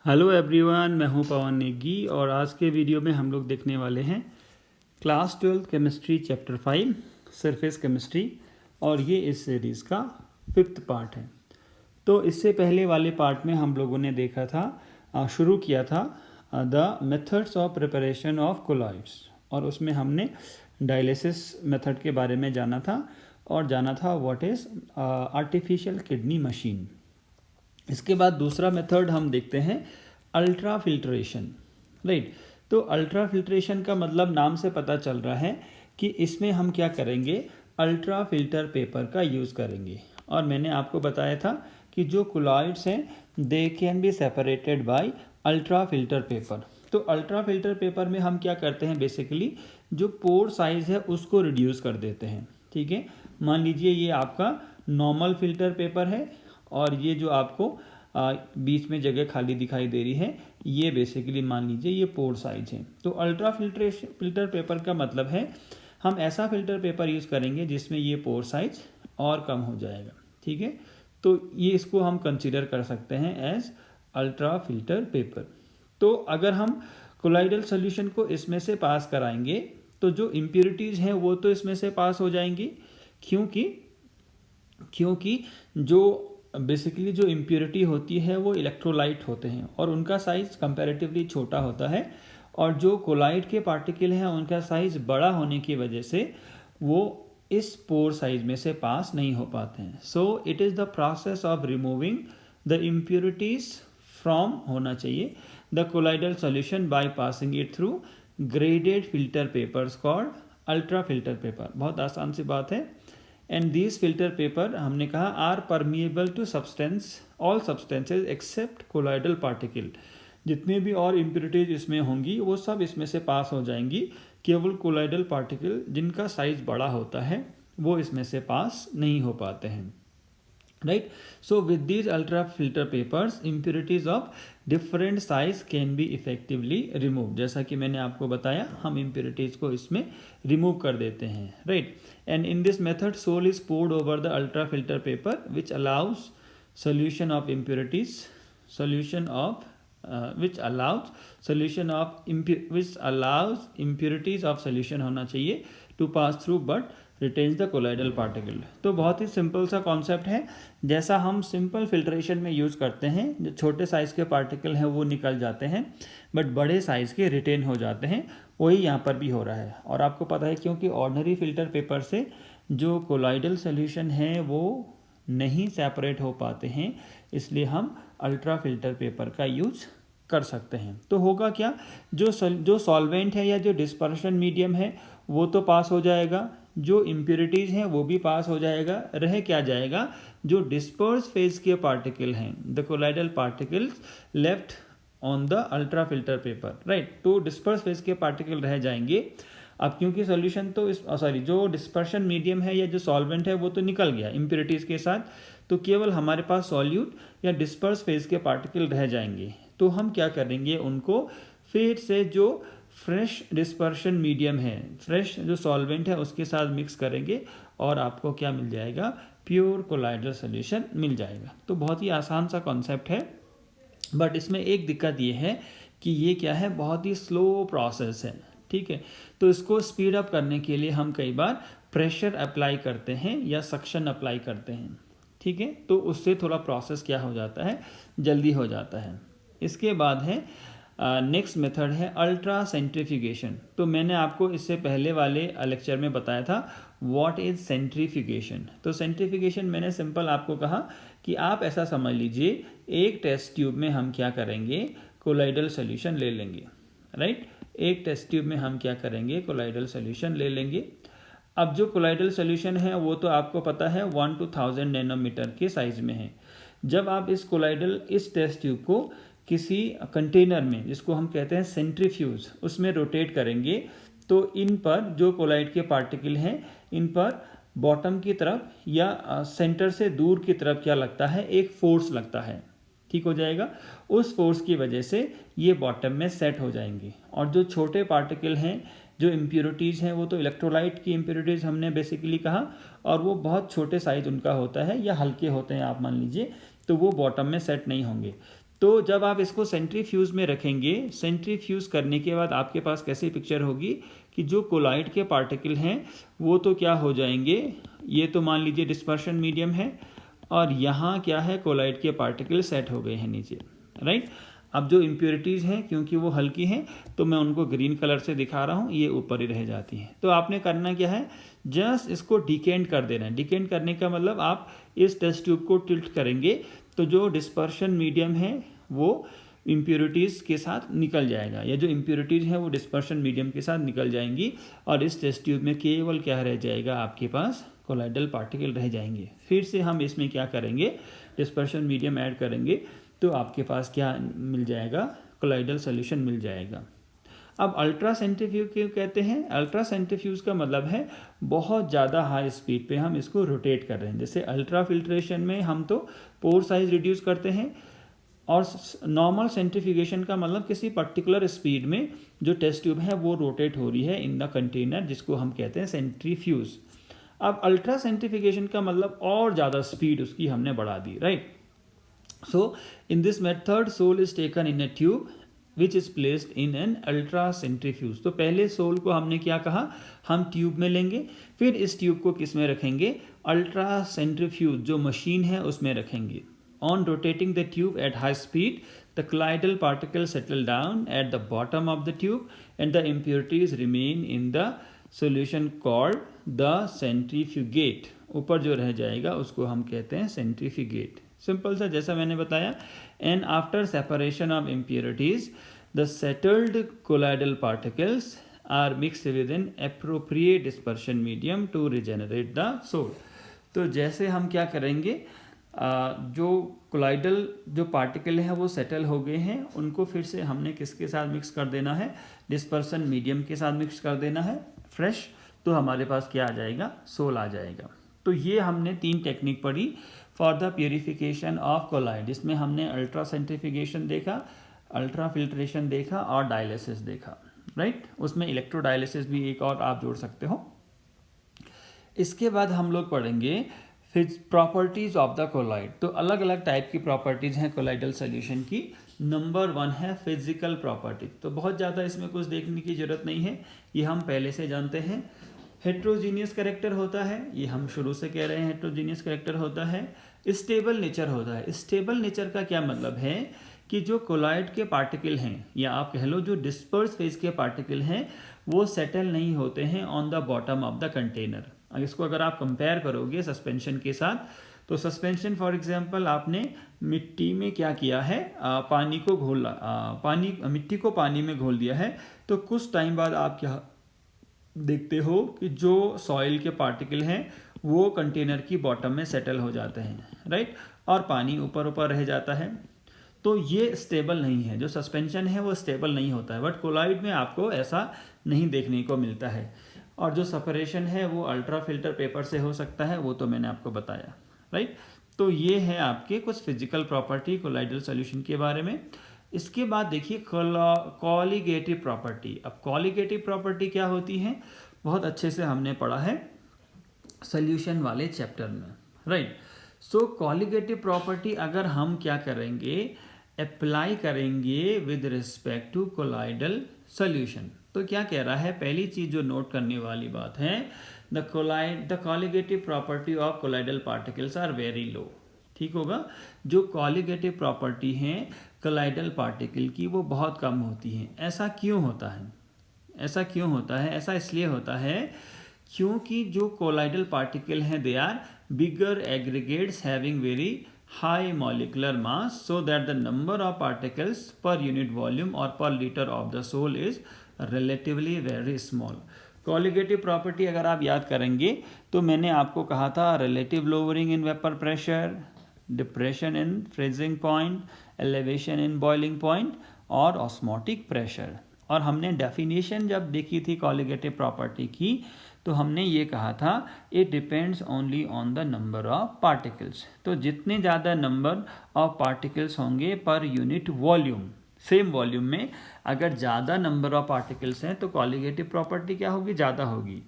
Hello everyone, मैं हूं पवन नेगी और आज के वीडियो में हम लोग देखने वाले हैं class 12 chemistry chapter 5 surface chemistry. और ये इस सीरीज़ का 5th पार्ट है। तो इससे पहले वाले पार्ट में हम लोगों ने देखा था, शुरू किया था the methods of preparation of colloids, और उसमें हमने डायलिसिस मेथड के बारे में जाना था और जाना था what is artificial kidney machine. इसके बाद दूसरा मेथड हम देखते हैं अल्ट्रा फिल्ट्रेशन, राइट। तो अल्ट्रा फिल्ट्रेशन का मतलब नाम से पता चल रहा है कि इसमें हम क्या करेंगे, अल्ट्रा फिल्टर पेपर का यूज़ करेंगे। और मैंने आपको बताया था कि जो कोलॉइड्स हैं they can be separated by ultra filter paper. तो अल्ट्रा फिल्टर पेपर में हम क्या करते हैं, बेसिकली जो पोर साइज़ है उसको रिड्यूस कर देते हैं। ठीक है, मान लीजिए ये आपका नॉर्मल फिल्टर पेपर है और ये जो आपको बीच में जगह खाली दिखाई दे रही है, ये बेसिकली मान लीजिए ये पोर साइज है। तो अल्ट्रा फिल्टर पेपर का मतलब है हम ऐसा फिल्टर पेपर यूज़ करेंगे जिसमें ये पोर साइज और कम हो जाएगा। ठीक है, तो ये इसको हम कंसिडर कर सकते हैं एज अल्ट्रा फिल्टर पेपर। तो अगर हम कोलाइडल सोल्यूशन को इसमें से पास कराएंगे तो जो इम्प्योरिटीज़ हैं वो तो इसमें से पास हो जाएंगी, क्योंकि जो बेसिकली जो इम्प्योरिटी होती है वो इलेक्ट्रोलाइट होते हैं और उनका साइज़ कंपैरेटिवली छोटा होता है, और जो कोलाइड के पार्टिकल हैं उनका साइज़ बड़ा होने की वजह से वो इस पोर साइज में से पास नहीं हो पाते हैं। So it is the process of removing the impurities from होना चाहिए the colloidal solution by passing it through graded filter papers called ultra filter paper. बहुत आसान सी बात है। एंड दिस फिल्टर पेपर हमने कहा are permeable to substance all substances except colloidal particle. जितने भी और इम्प्योरिटीज इसमें होंगी वो सब इसमें से पास हो जाएंगी, केवल कोलाइडल पार्टिकल जिनका साइज बड़ा होता है वो इसमें से पास नहीं हो पाते हैं, right. So with these ultra filter papers impurities of different size can be effectively remove. जैसा कि मैंने आपको बताया हम इम्प्योरिटीज को इसमें रिमूव कर देते हैं, right. And in this method sol is poured over the ultra filter paper which allows solution of impurities solution of which allows impurities of solution होना चाहिए to pass through but retains the colloidal particle। तो बहुत ही simple सा concept है, जैसा हम simple filtration में use करते हैं, जो छोटे साइज़ के पार्टिकल हैं वो निकल जाते हैं बट बड़े साइज़ के रिटेन हो जाते हैं, वही यहाँ पर भी हो रहा है। और आपको पता है क्योंकि ऑर्डिनरी फिल्टर पेपर से जो कोलॉइडल सोल्यूशन है वो नहीं सेपरेट हो पाते हैं, इसलिए हम अल्ट्रा फिल्टर पेपर का यूज़ कर सकते हैं। तो होगा क्या, जो सॉल्वेंट है या जो डिस्पर्शन मीडियम है वो तो पास हो जाएगा, जो इम्प्योरिटीज़ हैं वो भी पास हो जाएगा। रह क्या जाएगा, जो डिस्पर्स फेज के पार्टिकल हैं the colloidal particles left on the ultra filter paper, right. तो डिस्पर्स फेज के पार्टिकल रह जाएंगे। अब क्योंकि सॉल्यूशन तो जो डिस्पर्शन मीडियम है या जो सॉल्वेंट है वो तो निकल गया इम्प्योरिटीज़ के साथ, तो केवल हमारे पास सॉल्यूट या डिस्पर्स फेज के पार्टिकल रह जाएंगे। तो हम क्या करेंगे, उनको फिर से जो फ्रेश डिस्पर्शन मीडियम है, फ्रेश जो सॉल्वेंट है उसके साथ मिक्स करेंगे और आपको क्या मिल जाएगा, प्योर कोलाइडल सोल्यूशन मिल जाएगा। तो बहुत ही आसान सा कॉन्सेप्ट है, बट इसमें एक दिक्कत ये है कि ये क्या है, बहुत ही स्लो प्रोसेस है। ठीक है, तो इसको स्पीड अप करने के लिए हम कई बार प्रेशर अप्लाई करते हैं या सक्शन अप्लाई करते हैं। ठीक है, तो उससे थोड़ा प्रोसेस क्या हो जाता है, जल्दी हो जाता है। इसके बाद है नेक्स्ट मेथड है अल्ट्रा सेंट्रीफ्यूगेशन। तो मैंने आपको इससे पहले वाले लेक्चर में बताया था व्हाट इज सेंट्रीफ्यूगेशन। तो सेंट्रीफ्यूगेशन मैंने सिंपल आपको कहा कि आप ऐसा समझ लीजिए, एक टेस्ट ट्यूब में हम क्या करेंगे, कोलाइडल सोल्यूशन ले लेंगे, राइट। एक टेस्ट ट्यूब में हम क्या करेंगे, कोलाइडल सोल्यूशन ले लेंगे। अब जो कोलाइडल सोल्यूशन है वो तो आपको पता है 1 to 1000 नैनोमीटर के साइज में है। जब आप इस टेस्ट ट्यूब को किसी कंटेनर में, जिसको हम कहते हैं सेंट्रीफ्यूज, उसमें रोटेट करेंगे तो इन पर जो कोलाइड के पार्टिकल हैं इन पर बॉटम की तरफ या सेंटर से दूर की तरफ क्या लगता है, एक फोर्स लगता है। ठीक हो जाएगा, उस फोर्स की वजह से ये बॉटम में सेट हो जाएंगे। और जो छोटे पार्टिकल हैं, जो इम्प्योरिटीज़ हैं, वो तो इलेक्ट्रोलाइट की इम्प्योरिटीज़ हमने बेसिकली कहा, और वो बहुत छोटे साइज उनका होता है या हल्के होते हैं आप मान लीजिए, तो वो बॉटम में सेट नहीं होंगे। तो जब आप इसको सेंट्रीफ्यूज में रखेंगे, सेंट्रीफ्यूज करने के बाद आपके पास कैसी पिक्चर होगी कि जो कोलाइड के पार्टिकल हैं वो तो क्या हो जाएंगे, ये तो मान लीजिए डिस्पर्शन मीडियम है और यहाँ क्या है, कोलाइड के पार्टिकल सेट हो गए हैं नीचे, राइट। अब जो इम्प्योरिटीज़ हैं क्योंकि वो हल्की हैं तो मैं उनको ग्रीन कलर से दिखा रहा हूँ, ये ऊपर ही रह जाती हैं। तो आपने करना क्या है, जस्ट इसको डिकेंट कर देना है। डिकेंट करने का मतलब आप इस टेस्ट ट्यूब को टिल्ट करेंगे तो जो डिस्पर्शन मीडियम है वो इम्प्योरिटीज़ के साथ निकल जाएगा, या जो इम्प्योरिटीज़ हैं वो डिस्पर्शन मीडियम के साथ निकल जाएंगी और इस टेस्ट ट्यूब में केवल क्या रह जाएगा, आपके पास कोलाइडल पार्टिकल रह जाएंगे। फिर से हम इसमें क्या करेंगे, डिस्पर्शन मीडियम ऐड करेंगे तो आपके पास क्या मिल जाएगा, कोलाइडल सॉल्यूशन मिल जाएगा। अब अल्ट्रा सेंट्रीफ्यूज क्यों कहते हैं, अल्ट्रा सेंट्रीफ्यूज का मतलब है बहुत ज़्यादा हाई स्पीड पे हम इसको रोटेट कर रहे हैं। जैसे अल्ट्रा फिल्ट्रेशन में हम तो पोर साइज रिड्यूस करते हैं और नॉर्मल सेंट्रीफ्यूगेशन का मतलब किसी पर्टिकुलर स्पीड में जो टेस्ट ट्यूब है वो रोटेट हो रही है इन द कंटेनर, जिसको हम कहते हैं सेंट्रीफ्यूज। अब अल्ट्रा सेंट्रीफ्यूगेशन का मतलब और ज़्यादा स्पीड उसकी हमने बढ़ा दी, right. So in this method sol is taken in a tube which is placed in an ultra centrifuge. तो पहले सोल को हमने क्या कहा, हम ट्यूब में लेंगे, फिर इस ट्यूब को किस में रखेंगे, अल्ट्रा सेंट्रीफ्यूज जो मशीन है उसमें रखेंगे। On rotating the tube at high speed, the colloidal particles settle down at the bottom of the tube and the impurities remain in the solution called the centrifugate. ऊपर जो रह जाएगा उसको हम कहते हैं centrifugate. सिंपल सा, जैसा मैंने बताया। And after separation of impurities, the settled colloidal particles are mixed with an appropriate dispersion medium to regenerate the soul. तो जैसे हम क्या करेंगे, जो कोलाइडल जो पार्टिकल है वो सेटल हो गए हैं, उनको फिर से हमने किसके साथ मिक्स कर देना है, डिस्पर्सन मीडियम के साथ मिक्स कर देना है फ्रेश, तो हमारे पास क्या आ जाएगा, सोल आ जाएगा। तो ये हमने 3 टेक्निक पढ़ी for the purification of colloid. इसमें हमने अल्ट्रा सेंट्रीफ्यूगेशन देखा, अल्ट्रा फिल्ट्रेशन देखा और डायलिसिस देखा, राइट। उसमें इलेक्ट्रोडायलिसिस भी एक और आप जोड़ सकते हो। इसके बाद हम लोग पढ़ेंगे प्रॉपर्टीज ऑफ द कोलाइड। तो अलग अलग टाइप की प्रॉपर्टीज हैं कोलाइडल सॉल्यूशन की। नंबर 1 है फिजिकल प्रॉपर्टी। तो बहुत ज़्यादा इसमें कुछ देखने की जरूरत नहीं है, ये हम पहले से जानते हैं। हेट्रोजीनियस कैरेक्टर होता है, ये हम शुरू से कह रहे हैं, हेट्रोजीनियस कैरेक्टर होता है। स्टेबल नेचर होता है। स्टेबल नेचर का क्या मतलब है कि जो कोलाइड के पार्टिकल हैं, या आप कह लो जो डिस्पर्स फेज के पार्टिकल हैं, वो सेटल नहीं होते हैं on the bottom of the container. इसको अगर आप कंपेयर करोगे सस्पेंशन के साथ, तो सस्पेंशन फॉर एग्जांपल आपने मिट्टी में क्या किया है, पानी को मिट्टी को पानी में घोल दिया है, तो कुछ टाइम बाद आप क्या देखते हो कि जो सॉइल के पार्टिकल हैं वो कंटेनर की बॉटम में सेटल हो जाते हैं, राइट, और पानी ऊपर ऊपर रह जाता है। तो ये स्टेबल नहीं है, जो सस्पेंशन है वो स्टेबल नहीं होता है। बट कोलाइड में आपको ऐसा नहीं देखने को मिलता है। और जो सेपरेशन है वो अल्ट्रा फिल्टर पेपर से हो सकता है, वो तो मैंने आपको बताया, राइट। तो ये है आपके कुछ फिजिकल प्रॉपर्टी कोलाइडल सॉल्यूशन के बारे में। इसके बाद देखिए कॉलिगेटिव प्रॉपर्टी। अब कॉलिगेटिव प्रॉपर्टी क्या होती है, बहुत अच्छे से हमने पढ़ा है सॉल्यूशन वाले चैप्टर में, राइट। सो कॉलिगेटिव प्रॉपर्टी अगर हम क्या करेंगे, अप्लाई करेंगे with respect to colloidal solution, तो क्या कह रहा है, पहली चीज जो नोट करने वाली बात है, the colligative property of colloidal particles are very low. ठीक होगा, जो कॉलिगेटिव प्रॉपर्टी है कोलाइडल पार्टिकल की वो बहुत कम होती हैं। ऐसा क्यों होता है, ऐसा क्यों होता है, ऐसा इसलिए होता है क्योंकि जो कोलाइडल पार्टिकल हैं they are bigger aggregates having very high molecular mass, so that the number of particles per unit volume or per liter of the soul is relatively very small. Colligative property अगर आप याद करेंगे तो मैंने आपको कहा था relative lowering in vapour pressure, depression in freezing point, elevation in boiling point और ऑस्मोटिक प्रेशर। और हमने डेफिनेशन जब देखी थी कॉलिगेटिव प्रॉपर्टी की तो हमने ये कहा था it depends only on the number of particles. तो जितने ज़्यादा नंबर ऑफ पार्टिकल्स होंगे पर यूनिट वॉल्यूम, सेम वॉल्यूम में अगर ज़्यादा नंबर ऑफ पार्टिकल्स हैं तो कॉलिगेटिव प्रॉपर्टी क्या होगी, ज़्यादा होगी।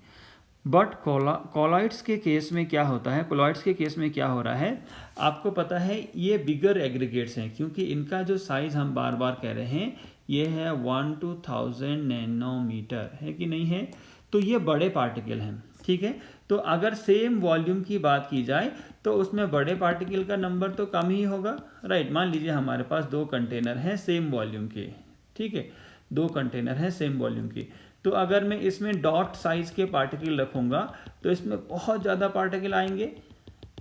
बट कॉलॉइड्स के केस में क्या होता है, कॉलॉइड्स के केस में क्या हो रहा है, आपको पता है ये बिगर एग्रीगेट्स हैं, क्योंकि इनका जो साइज़ हम बार बार कह रहे हैं ये है 1 to 1000 नैनोमीटर, है कि नहीं है। तो ये बड़े पार्टिकल हैं, ठीक है। तो अगर सेम वॉल्यूम की बात की जाए तो उसमें बड़े पार्टिकल का नंबर तो कम ही होगा, राइट। मान लीजिए हमारे पास 2 कंटेनर हैं सेम वॉल्यूम के, ठीक है, 2 कंटेनर हैं सेम वॉल्यूम के। तो अगर मैं इसमें डॉट साइज के पार्टिकल रखूँगा तो इसमें बहुत ज़्यादा पार्टिकल आएंगे,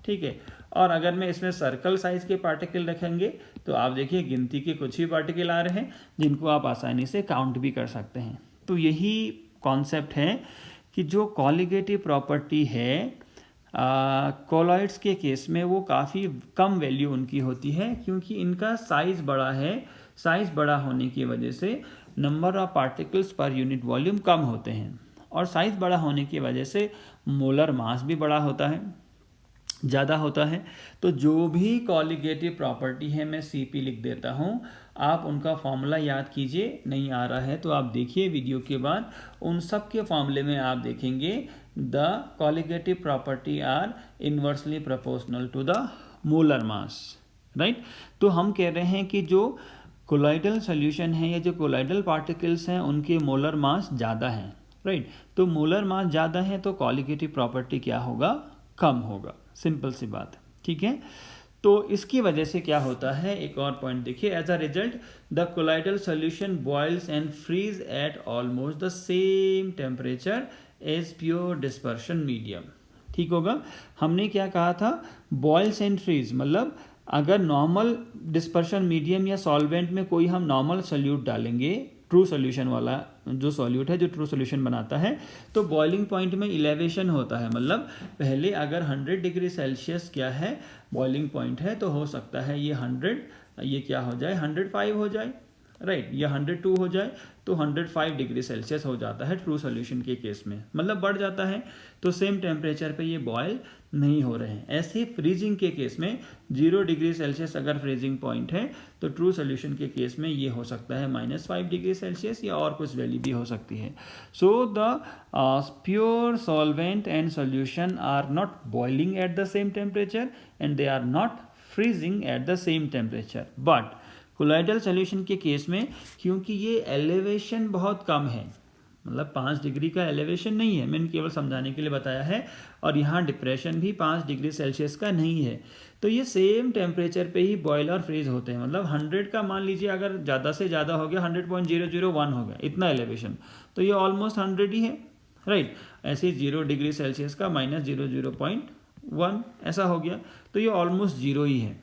ठीक है। और अगर मैं इसमें सर्कल साइज के पार्टिकल रखेंगे तो आप देखिए गिनती के कुछ ही पार्टिकल आ रहे हैं जिनको आप आसानी से काउंट भी कर सकते हैं। तो यही कॉन्सेप्ट है कि जो कॉलिगेटिव प्रॉपर्टी है कॉलॉइड्स के केस में वो काफ़ी कम वैल्यू उनकी होती है, क्योंकि इनका साइज़ बड़ा है। साइज़ बड़ा होने की वजह से number of particles per unit volume कम होते हैं, और साइज़ बड़ा होने की वजह से मोलर मास भी बड़ा होता है, ज़्यादा होता है। तो जो भी कॉलिगेटिव प्रॉपर्टी है मैं CP लिख देता हूँ, आप उनका फॉर्मूला याद कीजिए। नहीं आ रहा है तो आप देखिए वीडियो के बाद, उन सब के फॉर्मूले में आप देखेंगे the colligative property are inversely proportional to the molar mass, right. तो हम कह रहे हैं कि जो कोलाइडल सॉल्यूशन है या जो कोलाइडल पार्टिकल्स हैं उनके मोलर मास ज़्यादा हैं, राइट। तो मोलर मास ज़्यादा है तो कॉलिगेटिव प्रॉपर्टी क्या होगा, कम होगा, सिंपल सी बात, ठीक है। तो इसकी वजह से क्या होता है, एक और पॉइंट देखिए, as a result the colloidal solution boils and freeze at almost the same temperature as pure dispersion medium, ठीक होगा। हमने क्या कहा था, बॉइल्स एंड फ्रीज, मतलब अगर नॉर्मल डिस्पर्शन मीडियम या सॉल्वेंट में कोई हम नॉर्मल सोल्यूट डालेंगे, ट्रू सोल्यूशन वाला जो सोल्यूट है जो ट्रू सोल्यूशन बनाता है, तो बॉइलिंग पॉइंट में इलेवेशन होता है। मतलब पहले अगर 100 डिग्री सेल्सियस क्या है बॉइलिंग पॉइंट है, तो हो सकता है ये 100 ये क्या हो जाए 105 हो जाए, राइट, या 102 हो जाए, तो 105 डिग्री सेल्सियस हो जाता है ट्रू सोल्यूशन के केस में, मतलब बढ़ जाता है। तो सेम टेम्परेचर पे ये बॉयल नहीं हो रहे हैं। ऐसे ही फ्रीजिंग के केस में 0 डिग्री सेल्सियस अगर फ्रीजिंग पॉइंट है तो ट्रू सोल्यूशन के केस में ये हो सकता है -5 डिग्री सेल्सियस या और कुछ वैल्यू भी हो सकती है। So the pure solvent and solution are not boiling at the same temperature and they are not freezing at the same temperature. But colloidal solution के केस में क्योंकि ये एलिवेशन बहुत कम है, मतलब 5 डिग्री का एलिवेशन नहीं है, मैंने केवल समझाने के लिए बताया है, और यहाँ डिप्रेशन भी 5 डिग्री सेल्सियस का नहीं है, तो ये सेम टेम्परेचर पे ही बॉयल और फ्रीज होते हैं। मतलब 100 का मान लीजिए अगर ज़्यादा से ज़्यादा हो गया 100.001 हो गया, इतना एलिवेशन, तो ये ऑलमोस्ट 100 ही है, राइट। ऐसे 0 डिग्री सेल्सियस का -0.1 ऐसा हो गया, तो ये ऑलमोस्ट 0 ही है,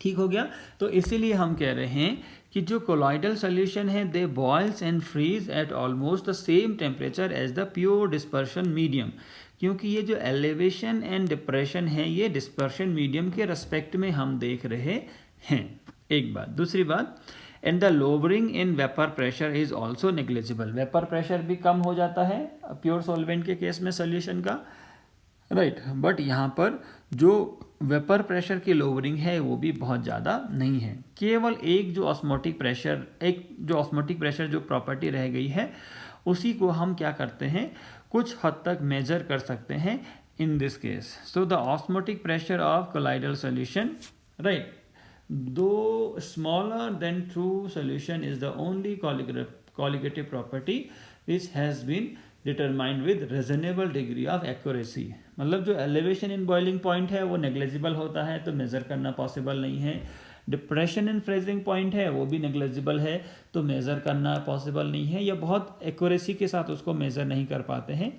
ठीक हो गया। तो इसीलिए हम कह रहे हैं कि जो कोलॉइडल सॉल्यूशन है they boils and freeze at almost the same temperature as the pure dispersion medium, क्योंकि ये जो एलिवेशन एंड डिप्रेशन है ये डिस्पर्शन मीडियम के रेस्पेक्ट में हम देख रहे हैं, एक बात। दूसरी बात, and the lowering in vapour pressure is also negligible, vapour pressure भी कम हो जाता है प्योर सॉल्वेंट के केस में सॉल्यूशन का, राइट। बट यहाँ पर जो वेपर प्रेशर की लोअरिंग है वो भी बहुत ज़्यादा नहीं है, केवल एक जो ऑस्मोटिक प्रेशर जो प्रॉपर्टी रह गई है उसी को हम क्या करते हैं कुछ हद तक मेजर कर सकते हैं in this case. So the osmotic pressure of colloidal solution, right, though smaller than true solution is the only colligative property which has been determined with reasonable degree of accuracy. मतलब जो elevation in boiling point है वो negligible होता है तो measure करना possible नहीं है, डिप्रेशन इन फ्रीजिंग पॉइंट है वो भी नेग्लिजिबल है तो मेज़र करना पॉसिबल नहीं है, या बहुत एक्यूरेसी के साथ उसको मेज़र नहीं कर पाते हैं।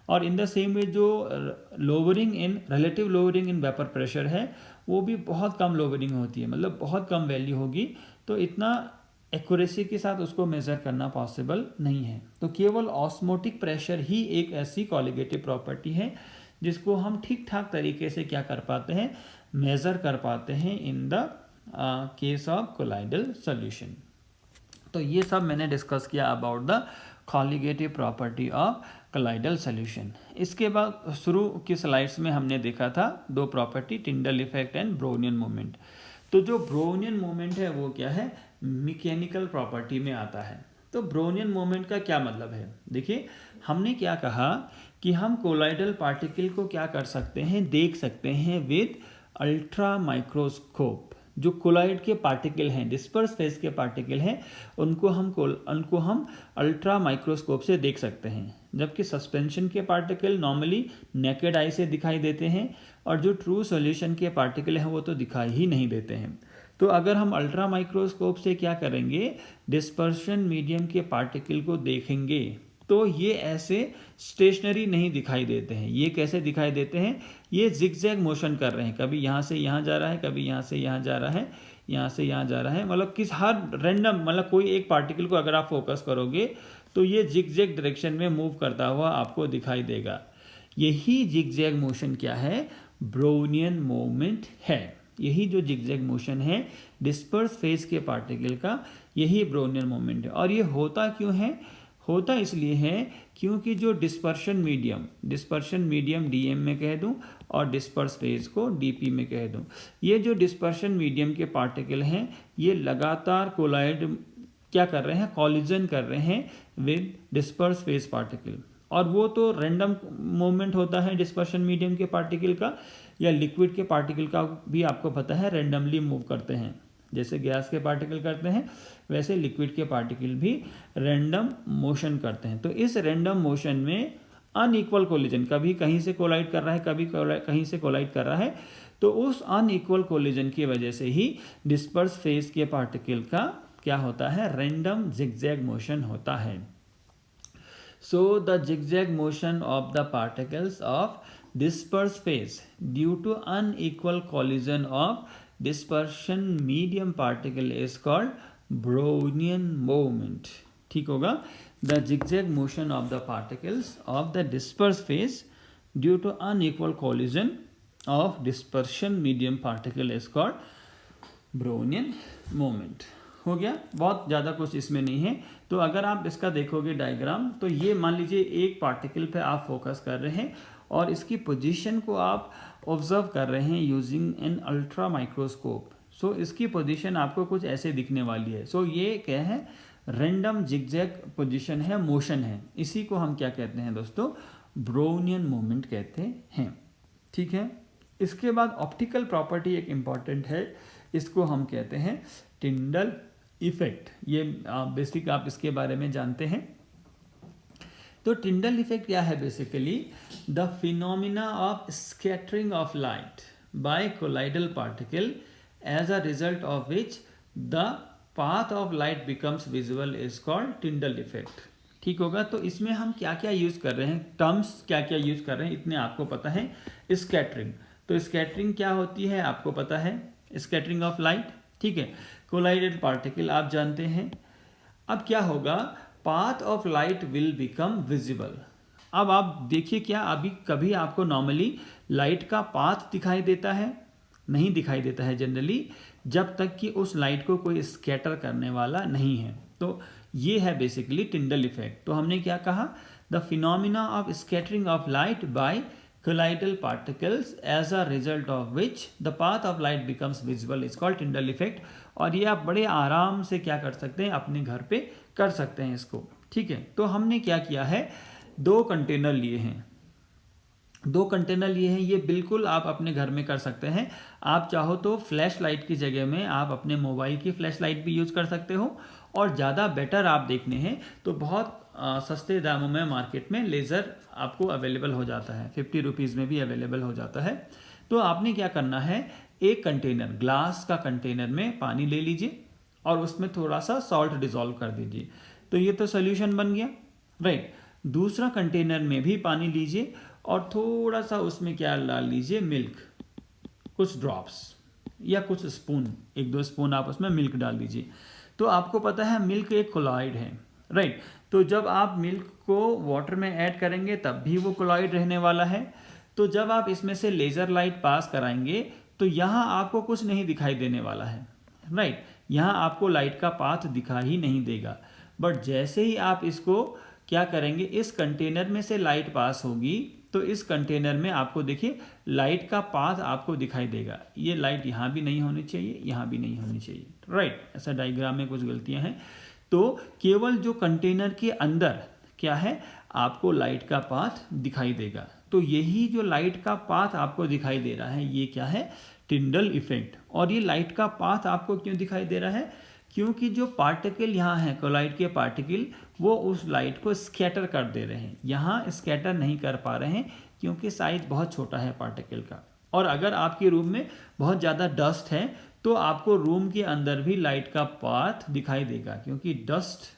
और इन द सेम वे जो relative lowering in vapour pressure है वो भी बहुत कम लोअरिंग होती है, मतलब बहुत कम वैल्यू होगी, तो इतना एक्यूरेसी के साथ उसको मेज़र करना पॉसिबल नहीं है। तो केवल ऑस्मोटिक प्रेशर ही एक ऐसी कॉलिगेटिव प्रॉपर्टी है जिसको हम ठीक ठाक तरीके से क्या कर पाते हैं, मेज़र कर पाते हैं in the case of colloidal solution. तो ये सब मैंने डिस्कस किया about the colligative property of colloidal solution. इसके बाद शुरू की स्लाइड्स में हमने देखा था दो property, Tyndall effect and Brownian moment. तो जो ब्रोनियन मोमेंट है वो क्या है, मैकेनिकल प्रॉपर्टी में आता है, तो ब्रोनियन मोमेंट का क्या मतलब है? देखिए, हमने क्या कहा कि हम कोलाइडल पार्टिकल को क्या कर सकते हैं, देख सकते हैं विद अल्ट्रा माइक्रोस्कोप। जो कोलाइड के पार्टिकल हैं, डिस्पर्स फेज के पार्टिकल हैं, उनको हम अल्ट्रा माइक्रोस्कोप से देख सकते हैं। जबकि सस्पेंशन के पार्टिकल नॉर्मली नेकेड आई से दिखाई देते हैं, और जो ट्रू सॉल्यूशन के पार्टिकल हैं वो तो दिखाई ही नहीं देते हैं। तो अगर हम अल्ट्रा माइक्रोस्कोप से क्या करेंगे, डिस्पर्शन मीडियम के पार्टिकल को देखेंगे, तो ये ऐसे स्टेशनरी नहीं दिखाई देते हैं। ये कैसे दिखाई देते हैं? ये जिगजैग मोशन कर रहे हैं, कभी यहाँ से यहाँ जा रहा है, कभी यहाँ से यहाँ जा रहा है, यहाँ से यहाँ जा रहा है। मतलब हर रैंडम, मतलब कोई एक पार्टिकल को अगर आप फोकस करोगे तो ये जिगजैग डायरेक्शन में मूव करता हुआ आपको दिखाई देगा। यही जिगजैग मोशन क्या है? ब्रोनियन मोमेंट है। यही जो जिगजैग मोशन है डिस्पर्स फेज के पार्टिकल का, यही ब्रोनियन मोमेंट है। और ये होता क्यों है? होता इसलिए है क्योंकि जो डिस्पर्शन मीडियम डीएम में कह दूं और डिस्पर्स फेज को डीपी में कह दूं, ये जो डिस्पर्शन मीडियम के पार्टिकल हैं ये लगातार कोलाइड क्या कर रहे हैं, कॉलिजन कर रहे हैं विद डिस्पर्स फेज पार्टिकल। और वो तो रैंडम मूवमेंट होता है डिस्पर्शन मीडियम के पार्टिकल का, या लिक्विड के पार्टिकल का भी आपको पता है रैंडमली मूव करते हैं। जैसे गैस के पार्टिकल करते हैं वैसे लिक्विड के पार्टिकल भी रैंडम मोशन करते हैं। तो इस रैंडम मोशन में अनइक्वल कोलिजन, कभी कहीं से कोलाइड कर रहा है, कभी कहीं से कोलाइड कर रहा है, तो उस अनइक्वल कोलिजन की वजह से ही डिस्पर्स फेज के पार्टिकल का क्या होता है, रैंडम जिगजैग मोशन होता है। So the zigzag motion of the particles of disperse phase due to unequal collision of dispersion medium particle is called Brownian movement. ठीक होगा? The zigzag motion of the particles of the disperse phase due to unequal collision of dispersion medium particle is called Brownian movement. हो गया? बहुत ज़्यादा कुछ इसमें नहीं है। तो अगर आप इसका देखोगे डायग्राम, तो ये मान लीजिए एक पार्टिकल पे आप फोकस कर रहे हैं और इसकी पोजीशन को आप ऑब्जर्व कर रहे हैं यूजिंग एन अल्ट्रा माइक्रोस्कोप। सो इसकी पोजीशन आपको कुछ ऐसे दिखने वाली है। सो ये क्या है? रैंडम जिगजैग पोजीशन है, मोशन है। इसी को हम क्या कहते हैं दोस्तों? ब्रोनियन मूवमेंट कहते हैं। ठीक है? इसके बाद ऑप्टिकल प्रॉपर्टी एक इम्पॉर्टेंट है, इसको हम कहते हैं टिंडल इफेक्ट। ये बेसिक आप इसके बारे में जानते हैं। तो टिंडल इफेक्ट क्या है? Basically the phenomena of scattering of light by colloidal particle as a result of which the path of light becomes visible is called Tyndall effect. ठीक होगा? तो इसमें हम क्या क्या यूज कर रहे हैं, टर्म्स क्या क्या यूज कर रहे हैं, इतने आपको पता है। स्कैटरिंग, तो स्कैटरिंग क्या होती है आपको पता है, स्कैटरिंग ऑफ लाइट। ठीक है? कोलाइडेड पार्टिकल आप जानते हैं। अब क्या होगा? Path of light will become visible. अब आप देखिए, क्या अभी कभी आपको नॉर्मली लाइट का पाथ दिखाई देता है? नहीं दिखाई देता है जनरली, जब तक कि उस लाइट को कोई स्कैटर करने वाला नहीं है। तो ये है बेसिकली टिंडल इफेक्ट। तो हमने क्या कहा? The phenomena of scattering of light bye colloidal particles as a result of which the path of light becomes visible is called Tyndall effect। और ये आप बड़े आराम से क्या कर सकते हैं, अपने घर पे कर सकते हैं इसको। ठीक है? तो हमने क्या किया है, दो कंटेनर लिए हैं, ये बिल्कुल आप अपने घर में कर सकते हैं। आप चाहो तो फ्लैश लाइट की जगह में आप अपने मोबाइल की फ्लैश लाइट भी यूज कर सकते हो, और ज़्यादा बेटर आप देखने हैं तो बहुत सस्ते दामों में मार्केट में लेज़र आपको अवेलेबल हो जाता है, 50 रुपीज़ में भी अवेलेबल हो जाता है। तो आपने क्या करना है, एक कंटेनर, ग्लास का कंटेनर में पानी ले लीजिए और उसमें थोड़ा सा सॉल्ट डिज़ोल्व कर दीजिए। तो ये तो सोल्यूशन बन गया, राइट। दूसरा कंटेनर में भी पानी लीजिए और थोड़ा सा उसमें क्या डाल लीजिए, मिल्क, कुछ ड्रॉप्स या कुछ स्पून, 1-2 स्पून आप उसमें मिल्क डाल दीजिए। तो आपको पता है मिल्क एक कोलॉइड है, राइट। तो जब आप मिल्क को वाटर में ऐड करेंगे तब भी वो कोलॉइड रहने वाला है। तो जब आप इसमें से लेज़र लाइट पास कराएंगे तो यहाँ आपको कुछ नहीं दिखाई देने वाला है, राइट। यहाँ आपको लाइट का पाथ दिखा ही नहीं देगा। बट जैसे ही आप इसको क्या करेंगे, इस कंटेनर में से लाइट पास होगी तो इस कंटेनर में आपको देखिए लाइट का पाथ आपको दिखाई देगा। ये लाइट यहाँ भी नहीं होनी चाहिए, यहाँ भी नहीं होनी चाहिए, राइट। ऐसा डायग्राम में कुछ गलतियाँ हैं। तो केवल जो कंटेनर के अंदर क्या है आपको लाइट का पाथ दिखाई देगा। तो यही जो लाइट का पाथ आपको दिखाई दे रहा है ये क्या है, टिंडल इफेक्ट। और ये लाइट का पाथ आपको क्यों दिखाई दे रहा है, क्योंकि जो पार्टिकल यहाँ है कोलाइड के पार्टिकल वो उस लाइट को स्कैटर कर दे रहे हैं, यहाँ स्कैटर नहीं कर पा रहे हैं क्योंकि साइज बहुत छोटा है पार्टिकल का। और अगर आपके रूम में बहुत ज़्यादा डस्ट है तो आपको रूम के अंदर भी लाइट का पाथ दिखाई देगा, क्योंकि डस्ट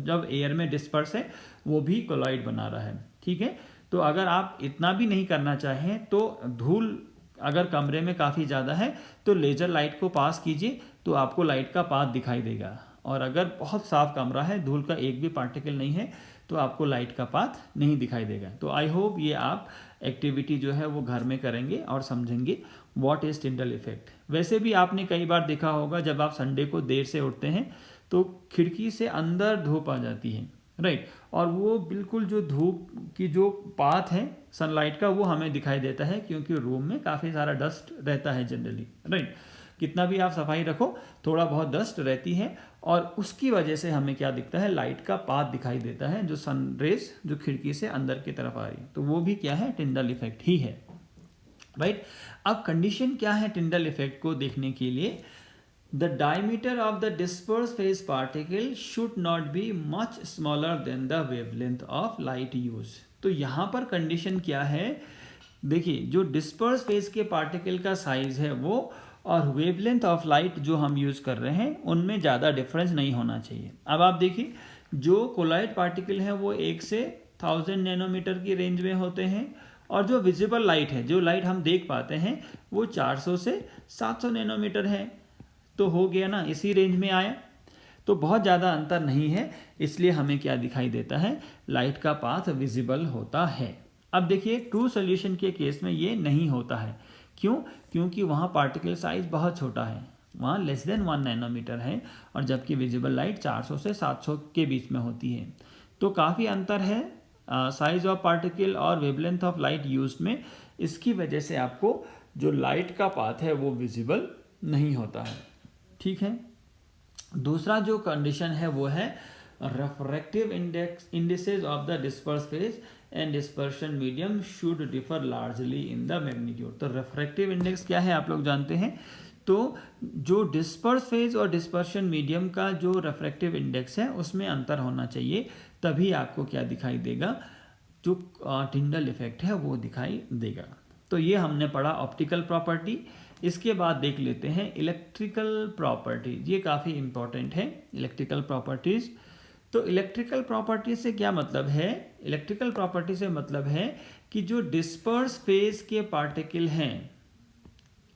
जब एयर में डिस्पर्स है वो भी कोलाइड बना रहा है। ठीक है, तो अगर आप इतना भी नहीं करना चाहें तो धूल अगर कमरे में काफ़ी ज़्यादा है तो लेज़र लाइट को पास कीजिए तो आपको लाइट का पाथ दिखाई देगा। और अगर बहुत साफ कमरा है, धूल का एक भी पार्टिकल नहीं है, तो आपको लाइट का पाथ नहीं दिखाई देगा। तो आई होप ये आप एक्टिविटी जो है वो घर में करेंगे और समझेंगे व्हाट इज़ टिंडल इफेक्ट। वैसे भी आपने कई बार देखा होगा जब आप संडे को देर से उठते हैं तो खिड़की से अंदर धूप आ जाती है, राइट, और वो बिल्कुल जो धूप की जो पाथ है सनलाइट का वो हमें दिखाई देता है, क्योंकि रूम में काफ़ी सारा डस्ट रहता है जनरली, राइट। कितना भी आप सफाई रखो थोड़ा बहुत डस्ट रहती है और उसकी वजह से हमें क्या दिखता है, लाइट का पाथ दिखाई देता है जो सन रेज जो खिड़की से अंदर की तरफ आ रही है। तो वो भी क्या है, टिंडल इफेक्ट ही है, राइट। अब कंडीशन क्या है टिंडल इफेक्ट को देखने के लिए, the diameter of the dispersed phase particle should not be much smaller than the wavelength of light used। तो यहाँ पर कंडीशन क्या है, देखिए जो डिस्पर्स फेज के पार्टिकल का साइज है वो और वेवलेंथ ऑफ लाइट जो हम यूज़ कर रहे हैं उनमें ज़्यादा डिफरेंस नहीं होना चाहिए। अब आप देखिए जो कोलाइड पार्टिकल है वो 1 से 1000 नैनोमीटर की रेंज में होते हैं और जो विजिबल लाइट है, जो लाइट हम देख पाते हैं, वो 400 से 700 नैनोमीटर है। तो हो गया ना, इसी रेंज में आया, तो बहुत ज़्यादा अंतर नहीं है, इसलिए हमें क्या दिखाई देता है, लाइट का पाथ विजिबल होता है। अब देखिए ट्रू सॉल्यूशन के केस में ये नहीं होता है, क्यों, क्योंकि वहाँ पार्टिकल साइज बहुत छोटा है, वहाँ लेस देन 1 नैनोमीटर है, और जबकि विजिबल लाइट 400 से 700 के बीच में होती है। तो काफ़ी अंतर है साइज ऑफ पार्टिकल और वेवलेंथ ऑफ लाइट यूज में। इसकी वजह से आपको जो लाइट का पाथ है वो विजिबल नहीं होता है। ठीक है, दूसरा जो कंडीशन है वो है refractive indices of the disperse phase and dispersion medium should differ largely in the magnitude. तो रिफ्रैक्टिव इंडेक्स क्या है आप लोग जानते हैं, तो जो डिस्पर्स फेज और डिस्पर्शन मीडियम का जो रिफ्रैक्टिव इंडेक्स है उसमें अंतर होना चाहिए, तभी आपको क्या दिखाई देगा, जो टिंडल इफेक्ट है वो दिखाई देगा। तो ये हमने पढ़ा ऑप्टिकल प्रॉपर्टी। इसके बाद देख लेते हैं इलेक्ट्रिकल प्रॉपर्टीज, ये काफ़ी इंपॉर्टेंट है इलेक्ट्रिकल प्रॉपर्टीज। तो इलेक्ट्रिकल प्रॉपर्टी से क्या मतलब है, इलेक्ट्रिकल प्रॉपर्टी से मतलब है कि जो डिस्पर्स फेज के पार्टिकल हैं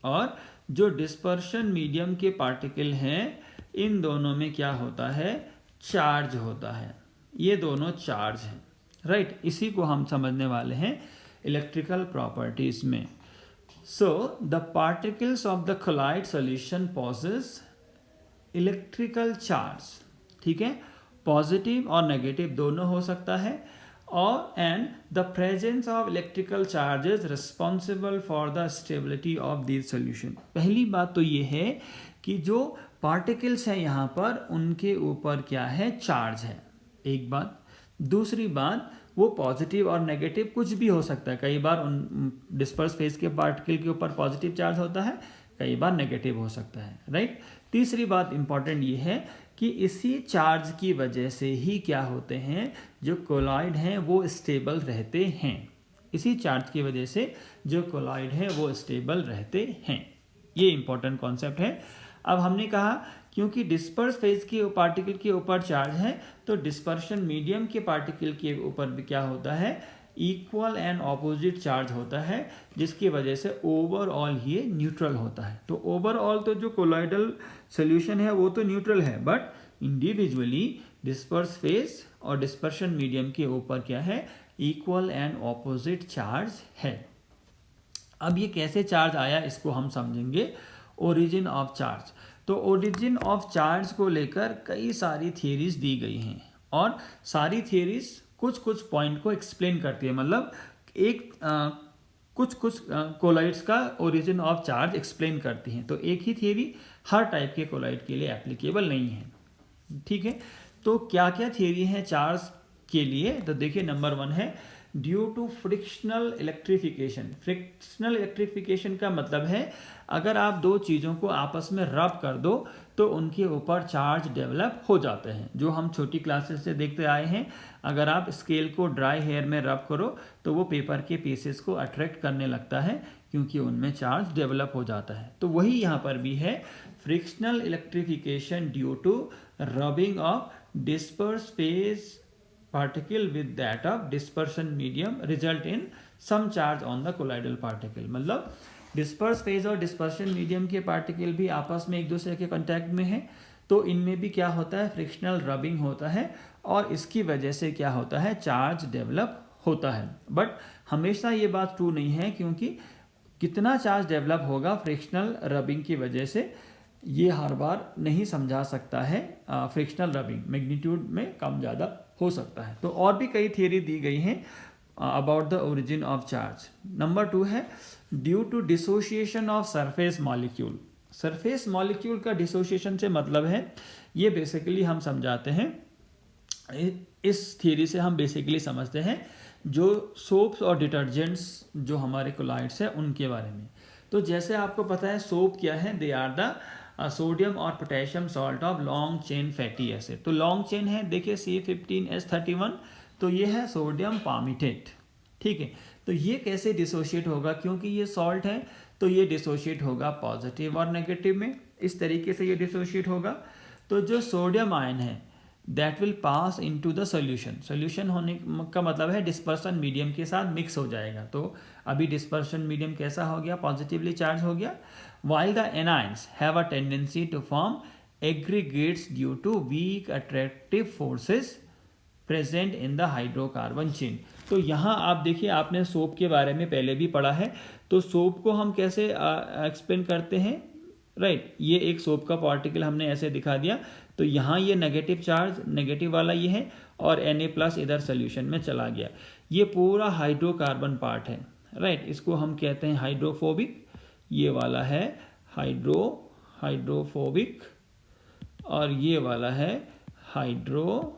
और जो डिस्पर्शन मीडियम के पार्टिकल हैं, इन दोनों में क्या होता है, चार्ज होता है, ये दोनों चार्ज हैं, राइट। इसी को हम समझने वाले हैं इलेक्ट्रिकल प्रॉपर्टीज में। So the particles of the colloid solution possess electrical charge, ठीक है, पॉजिटिव और नेगेटिव दोनों हो सकता है, और and the presence of electrical charges responsible for the stability of this solution. पहली बात तो ये है कि जो पार्टिकल्स हैं यहाँ पर उनके ऊपर क्या है, चार्ज है, एक बात। दूसरी बात वो पॉजिटिव और नेगेटिव कुछ भी हो सकता है, कई बार उन डिस्पर्स फेज के पार्टिकल के ऊपर पॉजिटिव चार्ज होता है, कई बार नेगेटिव हो सकता है, राइट। तीसरी बात इंपॉर्टेंट ये है कि इसी चार्ज की वजह से ही क्या होते हैं, जो कोलॉइड हैं वो स्टेबल रहते हैं, इसी चार्ज की वजह से जो कोलॉइड है वो स्टेबल रहते हैं। ये इंपॉर्टेंट कॉन्सेप्ट है। अब हमने कहा क्योंकि डिस्पर्स फेज के पार्टिकल के ऊपर चार्ज है, तो डिस्पर्शन मीडियम के पार्टिकल के ऊपर भी क्या होता है, इक्वल एंड ऑपोजिट चार्ज होता है, जिसकी वजह से ओवरऑल ये न्यूट्रल होता है। तो ओवरऑल तो जो कोलॉइडल सॉल्यूशन है वो तो न्यूट्रल है, बट इंडिविजुअली डिस्पर्स फेज और डिस्पर्शन मीडियम के ऊपर क्या है, इक्वल एंड ऑपोजिट चार्ज है। अब ये कैसे चार्ज आया इसको हम समझेंगे, ओरिजिन ऑफ चार्ज। तो ओरिजिन ऑफ चार्ज को लेकर कई सारी थियरीज दी गई हैं, और सारी थियरीज कुछ कुछ पॉइंट को एक्सप्लेन करती है, मतलब एक कुछ कोलाइड्स का ओरिजिन ऑफ चार्ज एक्सप्लेन करती हैं। तो एक ही थियरी हर टाइप के कोलाइड के लिए एप्लीकेबल नहीं है। ठीक है, तो क्या क्या थियरी है चार्ज के लिए? तो देखिए, नंबर 1 है due to frictional electrification. Frictional electrification का मतलब है अगर आप दो चीज़ों को आपस में रब कर दो तो उनके ऊपर चार्ज डेवलप हो जाते हैं, जो हम छोटी क्लासेस से देखते आए हैं। अगर आप स्केल को ड्राई हेयर में रब करो तो वो पेपर के पीसेस को अट्रैक्ट करने लगता है क्योंकि उनमें चार्ज डेवलप हो जाता है। तो वही यहाँ पर भी है, frictional electrification due to rubbing of disperse phase particle with that of dispersion medium result in some charge on the colloidal particle। मतलब डिस्पर्स फेज और डिस्पर्शन मीडियम के पार्टिकल भी आपस में एक दूसरे के कांटेक्ट में है, तो इनमें भी क्या होता है, फ्रिक्शनल रबिंग होता है और इसकी वजह से क्या होता है, चार्ज डेवलप होता है। बट हमेशा ये बात ट्रू नहीं है, क्योंकि कितना चार्ज डेवलप होगा फ्रिक्शनल रबिंग की वजह से ये हर बार नहीं समझा सकता है। फ्रिक्शनल रबिंग मैग्नीट्यूड में कम ज़्यादा हो सकता है। तो और भी कई थियरी दी गई हैं about the origin of charge. Number 2 है due to dissociation of surface molecule. Surface molecule का डिसोसिएशन से मतलब है, ये बेसिकली हम समझाते हैं, इस थियरी से हम बेसिकली समझते हैं जो सोप्स और डिटर्जेंट्स जो हमारे कोलॉइड्स हैं उनके बारे में। तो जैसे आपको पता है सोप क्या है, दे आर द सोडियम और potassium salt of long chain fatty acid. तो लॉन्ग चेन है, देखिए C15H31, तो ये है सोडियम पामिटेट। ठीक है, तो ये कैसे डिसोशिएट होगा, क्योंकि ये सॉल्ट है तो ये डिसोशिएट होगा पॉजिटिव और नेगेटिव में, इस तरीके से ये डिसोशिएट होगा। तो जो सोडियम आयन है that will pass into the solution. Solution होने का मतलब है डिस्पर्सन मीडियम के साथ मिक्स हो जाएगा। तो अभी डिस्पर्सन मीडियम कैसा हो गया, पॉजिटिवली चार्ज हो गया। while the anions have a tendency to form aggregates due to weak attractive forces present in the hydrocarbon chain। तो यहाँ आप देखिए, आपने सोप के बारे में पहले भी पढ़ा है, तो सोप को हम कैसे एक्सप्लेन करते हैं, राइट। ये एक सोप का पार्टिकल हमने ऐसे दिखा दिया, तो यहाँ ये नेगेटिव चार्ज, नेगेटिव वाला ये है, और Na+ इधर सोल्यूशन में चला गया। ये पूरा हाइड्रोकार्बन पार्ट है, राइट। इसको हम कहते हैं हाइड्रोफोबिक, ये वाला है हाइड्रोफोबिक, और ये वाला है हाइड्रोफिलिक,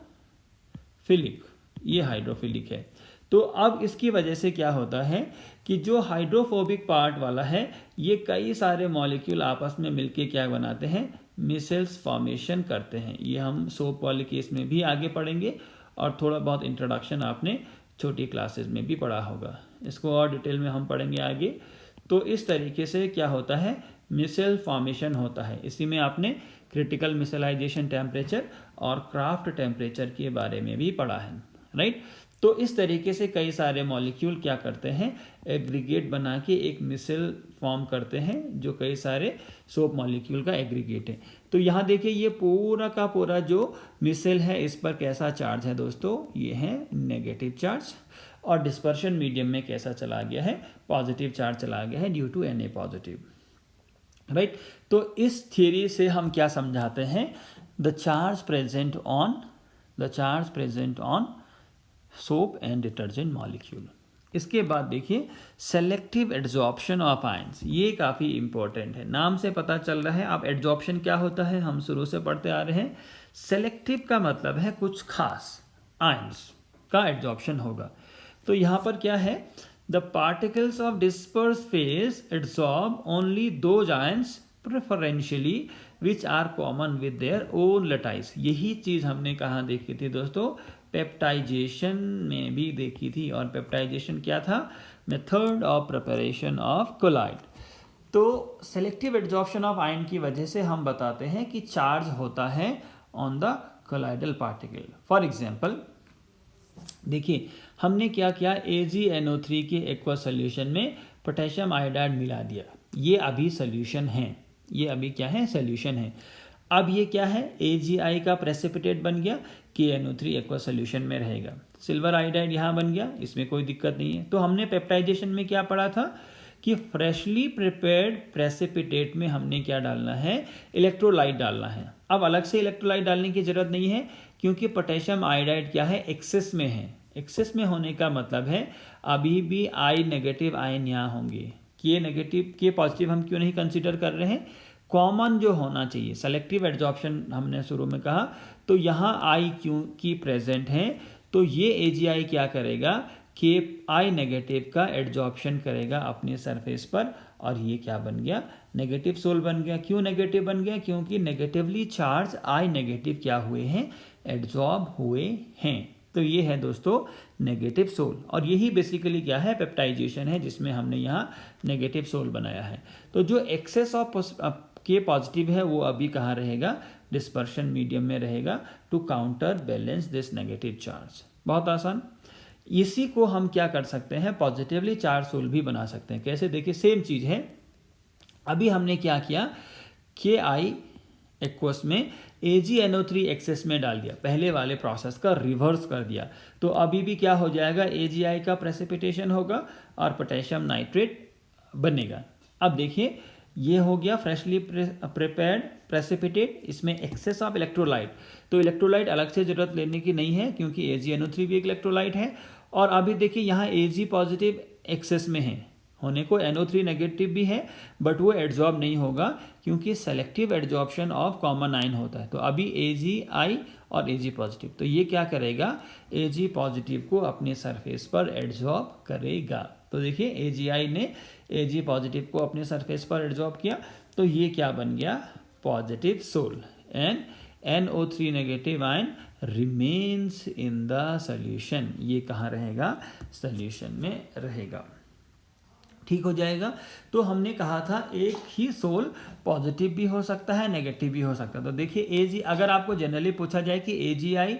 ये हाइड्रोफिलिक है। तो अब इसकी वजह से क्या होता है कि जो हाइड्रोफोबिक पार्ट वाला है, ये कई सारे मॉलिक्यूल आपस में मिलके क्या बनाते हैं, मिसेल्स फॉर्मेशन करते हैं। ये हम सोप वाले केस में भी आगे पढ़ेंगे, और थोड़ा बहुत इंट्रोडक्शन आपने छोटी क्लासेस में भी पढ़ा होगा, इसको और डिटेल में हम पढ़ेंगे आगे। तो इस तरीके से क्या होता है, मिसेल फॉर्मेशन होता है। इसी में आपने क्रिटिकल मिसेलाइजेशन टेम्परेचर और क्राफ्ट टेम्परेचर के बारे में भी पढ़ा है, राइट। तो इस तरीके से कई सारे मॉलिक्यूल क्या करते हैं, एग्रीगेट बना के एक मिसेल फॉर्म करते हैं, जो कई सारे सोप मॉलिक्यूल का एग्रीगेट है। तो यहाँ देखिए, ये पूरा का पूरा जो मिसेल है, इस पर कैसा चार्ज है दोस्तों, ये है नेगेटिव चार्ज, और डिस्पर्शन मीडियम में कैसा चला गया है, पॉजिटिव चार्ज चला गया है due to Na positive, right. तो इस थियरी से हम क्या समझाते हैं, the charge present on soap and detergent molecule. इसके बाद देखिए सेलेक्टिव एड्जॉर्प्शन ऑफ आयंस, ये काफ़ी इंपॉर्टेंट है, नाम से पता चल रहा है। अब एड्जॉर्प्शन क्या होता है, हम शुरू से पढ़ते आ रहे हैं। सेलेक्टिव का मतलब है कुछ खास आयंस का एड्जॉर्प्शन होगा। तो यहाँ पर क्या है, the particles of disperse phase adsorb only those ions preferentially which are common with their own lattice. यही चीज़ हमने कहाँ देखी थी दोस्तों, पेप्टाइजेशन में भी देखी थी। और पेप्टाइजेशन क्या था, method of preparation of colloid. तो सेलेक्टिव एड्जॉर्प्शन ऑफ आयन की वजह से हम बताते हैं कि चार्ज होता है on the colloidal particle. For example देखिए, हमने क्या किया, AgNO3 के एक्वा सोल्यूशन में पोटेशियम आयोडाइड मिला दिया। ये अभी सोल्यूशन है, ये अभी क्या है, सोल्यूशन है। अब ये क्या है, AgI का प्रेसिपिटेट बन गया, KNO3 एक्वा सोल्यूशन में रहेगा। सिल्वर आयोडाइड यहाँ बन गया, इसमें कोई दिक्कत नहीं है। तो हमने पेप्टाइजेशन में क्या पढ़ा था कि फ्रेशली प्रिपेयर्ड प्रेसिपिटेट में हमने क्या डालना है, इलेक्ट्रोलाइट डालना है। अब अलग से इलेक्ट्रोलाइट डालने की जरूरत नहीं है, क्योंकि पोटेशियम आयोडाइड क्या है, एक्सेस में है। एक्सेस में होने का मतलब है अभी भी I नेगेटिव आयन यहाँ होंगे। K नेगेटिव, K पॉजिटिव हम क्यों नहीं कंसीडर कर रहे हैं, कॉमन जो होना चाहिए, सेलेक्टिव एड्जॉर्प्शन हमने शुरू में कहा, तो यहाँ आई क्यू की प्रेजेंट है, तो ये AgI क्या करेगा कि I नेगेटिव का एड्जॉर्प्शन करेगा अपने सरफेस पर, और ये क्या बन गया, नेगेटिव सोल बन गया। क्यों नेगेटिव बन गया, क्योंकि नेगेटिवली चार्ज I नेगेटिव क्या हुए हैं, एड्जॉर्ब हुए हैं। तो ये है दोस्तों नेगेटिव सोल, और यही बेसिकली क्या है, पेप्टाइजेशन है, जिसमें हमने यहाँ नेगेटिव सोल बनाया है। तो जो एक्सेस ऑफ के पॉजिटिव है वो अभी कहाँ रहेगा, डिस्पर्शन मीडियम में रहेगा, to counter balance this negative charge. बहुत आसान। इसी को हम क्या कर सकते हैं, पॉजिटिवली चार्ज सोल भी बना सकते हैं। कैसे, देखिए सेम चीज़ है। अभी हमने क्या किया, KI एक्वस में AgNO3 एक्सेस में डाल दिया, पहले वाले प्रोसेस का रिवर्स कर दिया, तो अभी भी क्या हो जाएगा, AgI का प्रेसिपिटेशन होगा और पोटेशियम नाइट्रेट बनेगा। अब देखिए ये हो गया फ्रेशली प्रिपेयर्ड प्रेसिपिटेट, इसमें एक्सेस ऑफ इलेक्ट्रोलाइट, तो इलेक्ट्रोलाइट अलग से जरूरत लेने की नहीं है क्योंकि AgNO3 भी एक इलेक्ट्रोलाइट है। और अभी देखिए यहाँ Ag पॉजिटिव एक्सेस में है, होने को NO3 नेगेटिव भी है, बट वो एड्जॉर्ब नहीं होगा क्योंकि selective adsorption of common ion होता है। तो अभी AgI और Ag पॉजिटिव, तो ये क्या करेगा, Ag पॉजिटिव को अपने सरफेस पर एड्जॉर्ब करेगा। तो देखिए AgI ने Ag पॉजिटिव को अपने सरफेस पर एड्जॉर्ब किया, तो ये क्या बन गया, positive sol, and NO3 negative ion remains in the solution. ये कहाँ रहेगा, सोल्यूशन में रहेगा। ठीक हो जाएगा। तो हमने कहा था एक ही सोल पॉजिटिव भी हो सकता है, नेगेटिव भी हो सकता है। तो देखिए Ag, अगर आपको जनरली पूछा जाए कि AgI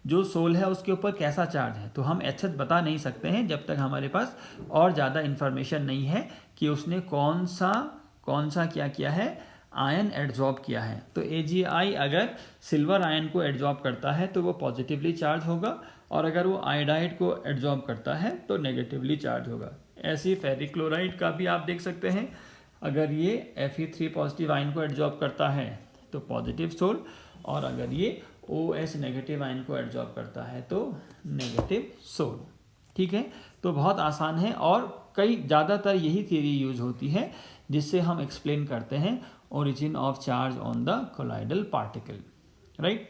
जो सोल है उसके ऊपर कैसा चार्ज है, तो हम HH बता नहीं सकते हैं जब तक हमारे पास और ज़्यादा इन्फॉर्मेशन नहीं है कि उसने कौन सा क्या किया है, आयन एड्जॉर्ब किया है। तो AgI अगर सिल्वर आयन को एड्जॉर्ब करता है तो वो पॉजिटिवली चार्ज होगा, और अगर वो आयोडाइड को एड्जॉर्ब करता है तो नेगेटिवली चार्ज होगा। ऐसी फेरिक क्लोराइड का भी आप देख सकते हैं, अगर ये Fe3 पॉजिटिव आयन को एड्जॉर्ब करता है तो पॉजिटिव सोल, और अगर ये OH नेगेटिव आयन को एड्जॉर्ब करता है तो नेगेटिव सोल। ठीक है, तो बहुत आसान है, और ज़्यादातर यही थ्योरी यूज होती है जिससे हम एक्सप्लेन करते हैं origin of charge on the colloidal particle, right.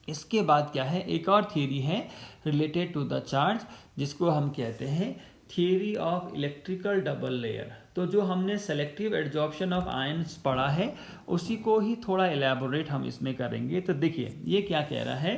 इसके बाद क्या है, एक और थ्योरी है रिलेटेड टू द चार्ज, जिसको हम कहते हैं theory of electrical double layer. तो जो हमने सेलेक्टिव एड्जॉर्प्शन ऑफ आयन्स पढ़ा है उसी को ही थोड़ा एलैबोरेट हम इसमें करेंगे। तो देखिए ये क्या कह रहा है,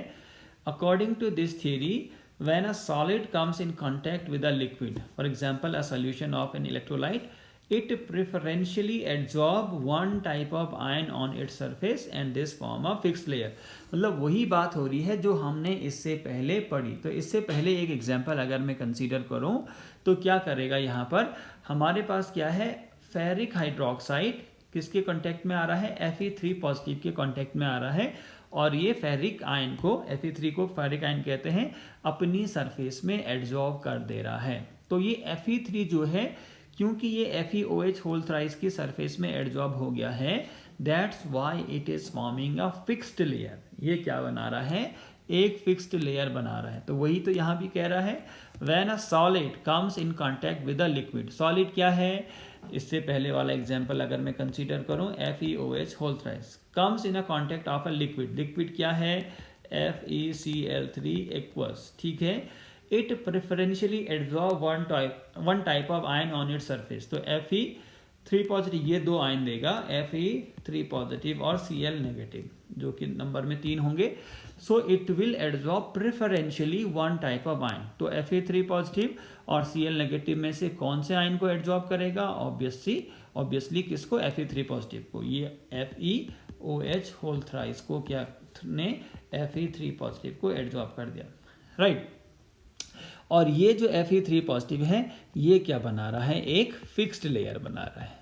according to this theory when a solid comes in contact with a liquid, for example a solution of an electrolyte, it preferentially absorb one type of ion on its surface and this form a fixed layer। मतलब वही बात हो रही है जो हमने इससे पहले पढ़ी। तो इससे पहले एक एग्जांपल अगर मैं कंसीडर करूं तो क्या करेगा, यहाँ पर हमारे पास क्या है, फेरिक हाइड्रोक्साइड किसके कांटेक्ट में आ रहा है, Fe3 पॉजिटिव के कांटेक्ट में आ रहा है, और ये फेरिक आयन को, Fe3 को फेरिक आयन कहते हैं, अपनी सरफेस में एड्जॉर्ब कर दे रहा है। तो ये Fe3 जो है, क्योंकि ये FeOH होल थ्राइस की सरफेस में एड्जॉर्ब हो गया है, that's why it is forming a fixed layer. ये क्या बना रहा है, एक फिक्स्ड लेयर बना रहा है। तो वही तो यहाँ भी कह रहा है, when a solid comes in contact with a liquid. Solid क्या है, इससे पहले वाला एग्जांपल अगर मैं कंसीडर करूं, FeOH whole thrice comes in a contact of a liquid. Liquid क्या है, FeCl3 एक्वस। ठीक है, it preferentially absorb one type of ion on its surface. तो Fe3 पॉजिटिव ये दो आयन देगा, Fe3 पॉजिटिव और Cl नेगेटिव, जो कि नंबर में 3 होंगे। So it will absorb preferentially one type of ion. तो Fe3 पॉजिटिव और Cl नेगेटिव में से कौन से आयन को एब्जॉर्ब करेगा, ऑब्वियसली किसको, Fe3 पॉजिटिव को। ये FeOH होल थ्राइस को क्या ने Fe3 पॉजिटिव को एब्जॉर्ब कर दिया, राइट। और ये जो Fe3 पॉजिटिव है ये क्या बना रहा है, एक फिक्स्ड लेयर बना रहा है।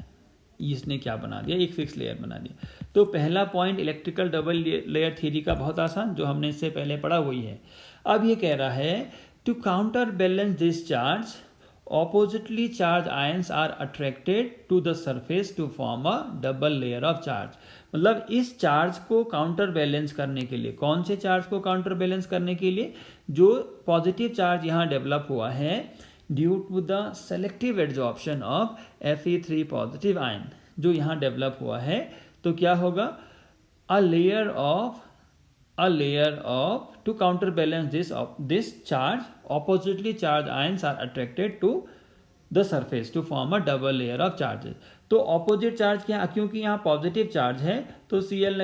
इसने क्या बना दिया, एक फिक्स लेयर बना दिया। तो पहला point electrical double layer theory का बहुत आसान, जो हमने इससे पहले पढ़ा वही है। अब ये कह रहा है, to counter balance this charge, oppositely charged ions are attracted to the surface to form a double layer of charge. मतलब इस चार्ज को काउंटर बैलेंस करने के लिए, कौन से चार्ज को काउंटर बैलेंस करने के लिए, जो पॉजिटिव चार्ज यहाँ डेवलप हुआ है due to the selective adsorption of Fe3 positive ion. जो यहाँ डेवलप हुआ है, तो क्या होगा, a layer of to counter balance this charge oppositely charged ions are attracted to the surface to form a double layer of charges. तो opposite charge क्या, क्योंकि यहाँ पॉजिटिव चार्ज है तो Cl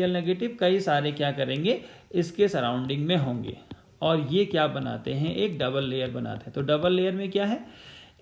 नेगेटिव कई सारे क्या करेंगे, इसके सराउंडिंग में होंगे और ये क्या बनाते हैं, एक डबल लेयर बनाते हैं। तो डबल लेयर में क्या है,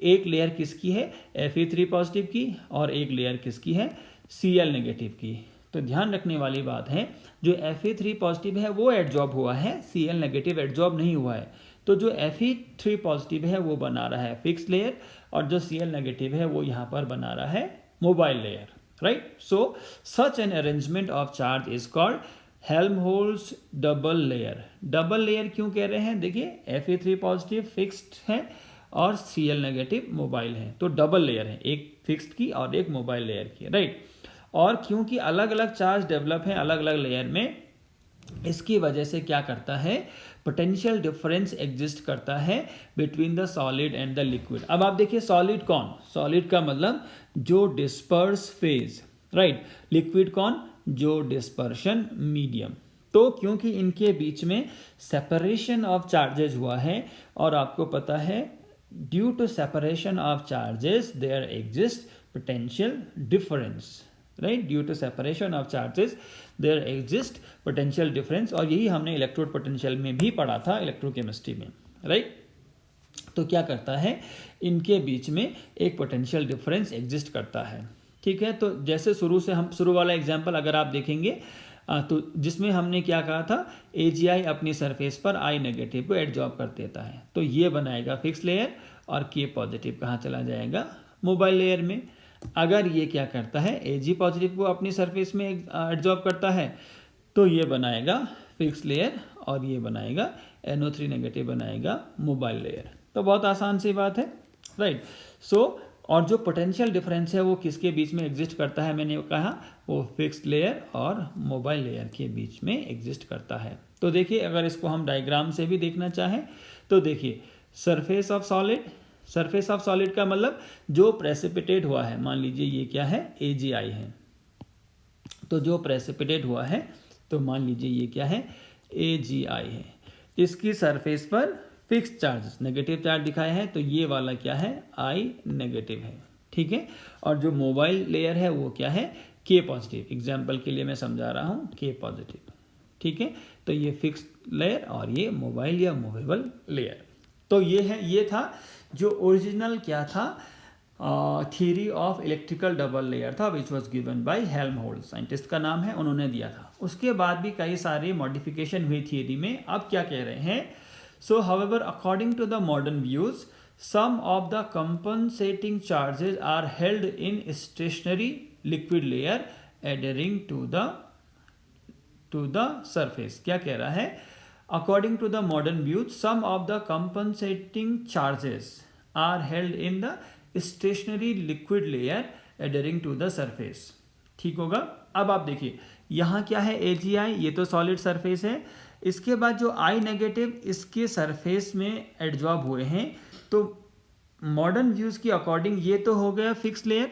एक लेयर किसकी है, Fe3 पॉजिटिव की और एक लेयर किसकी है, Cl नेगेटिव की। तो ध्यान रखने वाली बात है, जो Fe3 पॉजिटिव है वो एडजॉर्ब हुआ है, Cl नेगेटिव एडजॉर्ब नहीं हुआ है। तो जो Fe3 पॉजिटिव है वो बना रहा है फिक्स लेयर और जो Cl नेगेटिव है वो यहाँ पर बना रहा है mobile layer, right. So such an arrangement of charge is called Helmholtz double layer. Double layer क्यों कह रहे हैं, देखिए Fe3 पॉजिटिव फिक्स्ड है और Cl नेगेटिव मोबाइल है, तो डबल लेयर है, एक फिक्स्ड की और एक मोबाइल लेयर की, राइट। और क्योंकि अलग अलग चार्ज डेवलप है अलग अलग लेयर में, इसकी वजह से क्या करता है, पोटेंशियल डिफरेंस एग्जिस्ट करता है between the solid and the liquid. अब आप देखिए सॉलिड कौन, सॉलिड का मतलब जो डिस्पर्स फेज, राइट। लिक्विड कौन, जो डिस्पर्शन मीडियम। तो क्योंकि इनके बीच में सेपरेशन ऑफ चार्जेस हुआ है और आपको पता है due to separation of charges there exist potential difference, right. Due to separation of charges there exist potential difference, और यही हमने इलेक्ट्रोड पोटेंशियल में भी पढ़ा था इलेक्ट्रोकेमिस्ट्री में, राइट। तो क्या करता है, इनके बीच में एक पोटेंशियल डिफरेंस एग्जिस्ट करता है, ठीक है। तो जैसे शुरू वाला एग्जाम्पल अगर आप देखेंगे तो जिसमें हमने क्या कहा था, AgI अपनी सरफेस पर I नेगेटिव को एडजॉर्ब कर देता है, तो ये बनाएगा फिक्स लेयर और K पॉजिटिव कहाँ चला जाएगा, मोबाइल लेयर में। अगर ये क्या करता है, Ag पॉजिटिव को अपनी सरफेस में एडजॉर्ब करता है, तो ये बनाएगा फिक्स लेयर और ये बनाएगा NO3 नेगेटिव बनाएगा मोबाइल लेयर। तो बहुत आसान सी बात है, राइट। सो और जो पोटेंशियल डिफरेंस है वो किसके बीच में एग्जिस्ट करता है, मैंने कहा वो फिक्स लेयर और मोबाइल लेयर के बीच में एग्जिस्ट करता है। तो देखिए अगर इसको हम डायग्राम से भी देखना चाहें तो देखिए सरफेस ऑफ सॉलिड का मतलब जो प्रेसिपिटेट हुआ है, मान लीजिए ये क्या है, AgI है, तो जो प्रेसिपिटेट हुआ है तो मान लीजिए ये क्या है, AgI है। इसकी सरफेस पर फिक्स चार्ज नेगेटिव चार्ज दिखाया है, तो ये वाला क्या है, I नेगेटिव है, ठीक है। और जो मोबाइल लेयर है वो क्या है, K पॉजिटिव, एग्जाम्पल के लिए मैं समझा रहा हूँ, K पॉजिटिव, ठीक है। तो ये फिक्स लेयर और ये मोबाइल या मूवेबल लेयर। तो ये था जो ओरिजिनल क्या था, theory of electrical double layer था, which was given by Helmholtz, scientist का नाम है, उन्होंने दिया था। उसके बाद भी कई सारे मॉडिफिकेशन हुई थियरी में। अब क्या कह रहे हैं, so however according to the modern views some of the compensating charges are held in stationary liquid layer adhering to the surface। क्या कह रहा है, according to the modern views some of the compensating charges are held in the stationary liquid layer adhering to the surface, ठीक होगा। अब आप देखिए यहाँ क्या है, AgI, ये तो सॉलिड सरफेस है, इसके बाद जो I नेगेटिव इसके सरफेस में एडजॉर्ब हुए हैं, तो मॉडर्न व्यूज के अकॉर्डिंग ये तो हो गया फिक्स लेयर।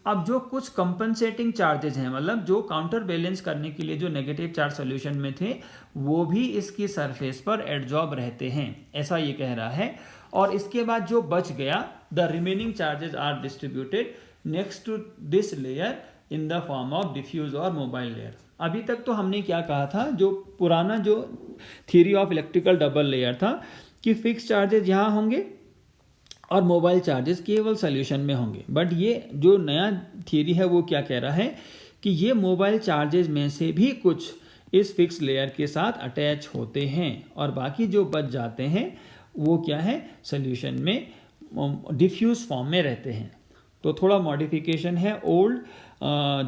अब जो कुछ कंपनसेटिंग चार्जेस हैं, मतलब जो काउंटर बैलेंस करने के लिए जो नेगेटिव चार्ज सॉल्यूशन में थे, वो भी इसकी सरफेस पर एडजॉर्ब रहते हैं, ऐसा ये कह रहा है। और इसके बाद जो बच गया, the remaining charges are distributed next to this layer in the form of diffuse और मोबाइल लेयर। अभी तक तो हमने क्या कहा था, जो पुराना जो theory of electrical double layer था कि फिक्स चार्जेस यहाँ होंगे और मोबाइल चार्जेस केवल सॉल्यूशन में होंगे। बट ये जो नया थियरी है वो क्या कह रहा है कि ये मोबाइल चार्जेस में से भी कुछ इस फिक्स लेयर के साथ अटैच होते हैं और बाकी जो बच जाते हैं वो क्या है, सॉल्यूशन में डिफ्यूज फॉर्म में रहते हैं। तो थोड़ा मॉडिफिकेशन है ओल्ड